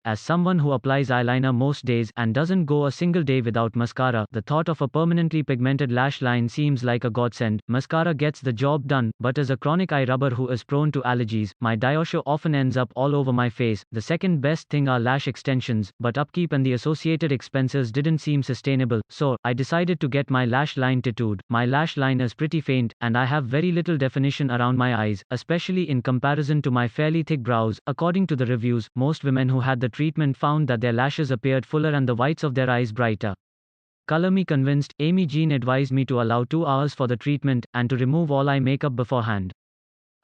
As someone who applies eyeliner most days and doesn't go a single day without mascara, the thought of a permanently pigmented lash line seems like a godsend. Mascara gets the job done, but as a chronic eye rubber who is prone to allergies, my Diorshow often ends up all over my face. The second best thing are lash extensions, but upkeep and the associated expenses didn't seem sustainable, so I decided to get my lash line tattooed. My lash line is pretty faint, and I have very little definition around my eyes, especially in comparison to my fairly thick brows. According to the reviews, most women who had the treatment found that their lashes appeared fuller and the whites of their eyes brighter. Color me convinced, Amy Jean advised me to allow 2 hours for the treatment, and to remove all eye makeup beforehand.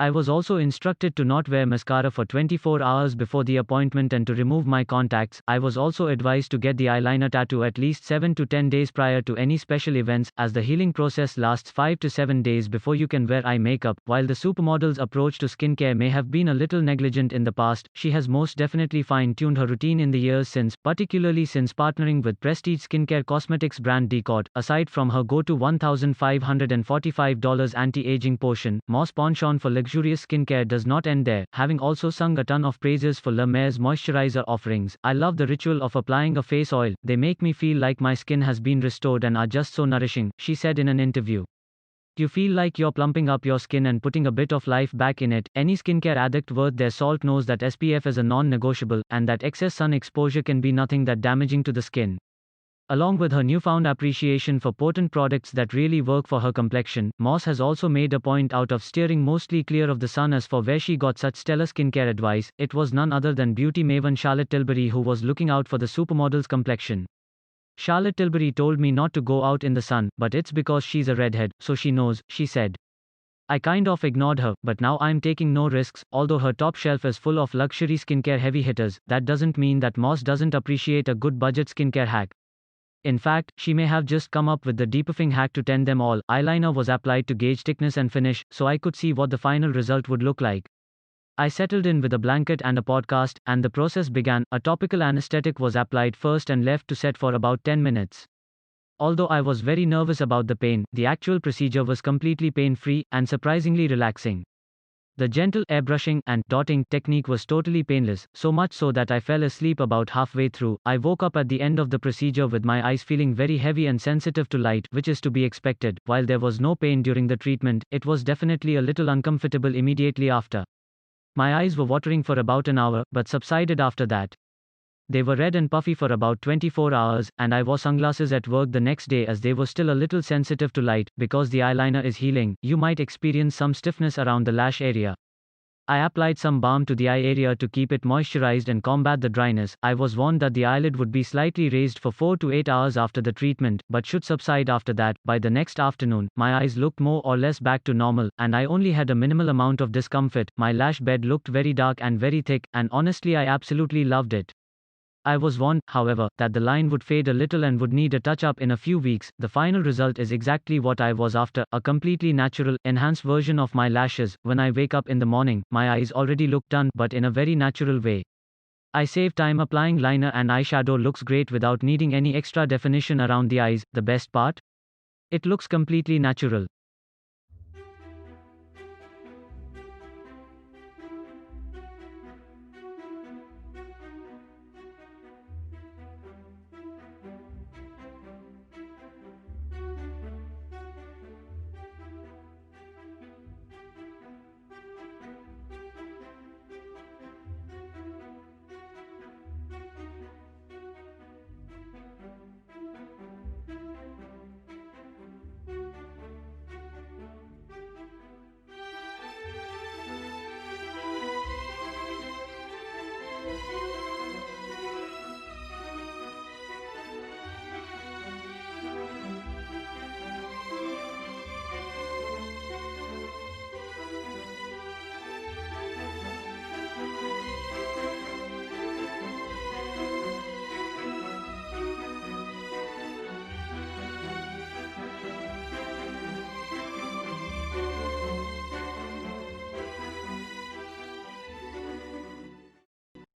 I was also instructed to not wear mascara for 24 hours before the appointment and to remove my contacts. I was also advised to get the eyeliner tattoo at least 7 to 10 days prior to any special events, as the healing process lasts 5 to 7 days before you can wear eye makeup. While the supermodel's approach to skincare may have been a little negligent in the past, she has most definitely fine-tuned her routine in the years since, particularly since partnering with prestige skincare cosmetics brand Diorshow. Aside from her go-to $1,545 anti-aging potion, Moss' penchant for luxurious skincare does not end there, having also sung a ton of praises for La Mer's moisturizer offerings. I love the ritual of applying a face oil. They make me feel like my skin has been restored and are just so nourishing, she said in an interview. You feel like you're plumping up your skin and putting a bit of life back in it. Any skincare addict worth their salt knows that SPF is a non-negotiable, and that excess sun exposure can be nothing that damaging to the skin. Along with her newfound appreciation for potent products that really work for her complexion, Moss has also made a point out of steering mostly clear of the sun. As for where she got such stellar skincare advice, it was none other than beauty maven Charlotte Tilbury, who was looking out for the supermodel's complexion. Charlotte Tilbury told me not to go out in the sun, but it's because she's a redhead, so she knows, she said. I kind of ignored her, but now I'm taking no risks. Although her top shelf is full of luxury skincare heavy hitters, that doesn't mean that Moss doesn't appreciate a good budget skincare hack. In fact, she may have just come up with the debuffing hack to tend them all. Eyeliner was applied to gauge thickness and finish, so I could see what the final result would look like. I settled in with a blanket and a podcast, and the process began. A topical anesthetic was applied first and left to set for about 10 minutes. Although I was very nervous about the pain, the actual procedure was completely pain-free and surprisingly relaxing. The gentle airbrushing and dotting technique was totally painless, so much so that I fell asleep about halfway through. I woke up at the end of the procedure with my eyes feeling very heavy and sensitive to light, which is to be expected. While there was no pain during the treatment, it was definitely a little uncomfortable immediately after. My eyes were watering for about an hour, but subsided after that. They were red and puffy for about 24 hours, and I wore sunglasses at work the next day as they were still a little sensitive to light. Because the eyeliner is healing, you might experience some stiffness around the lash area. I applied some balm to the eye area to keep it moisturized and combat the dryness. I was warned that the eyelid would be slightly raised for 4 to 8 hours after the treatment, but should subside after that. By the next afternoon, my eyes looked more or less back to normal, and I only had a minimal amount of discomfort. My lash bed looked very dark and very thick, and honestly I absolutely loved it. I was warned, however, that the line would fade a little and would need a touch-up in a few weeks. The final result is exactly what I was after, a completely natural, enhanced version of my lashes. When I wake up in the morning, my eyes already look done, but in a very natural way. I save time applying liner, and eyeshadow looks great without needing any extra definition around the eyes. The best part? It looks completely natural.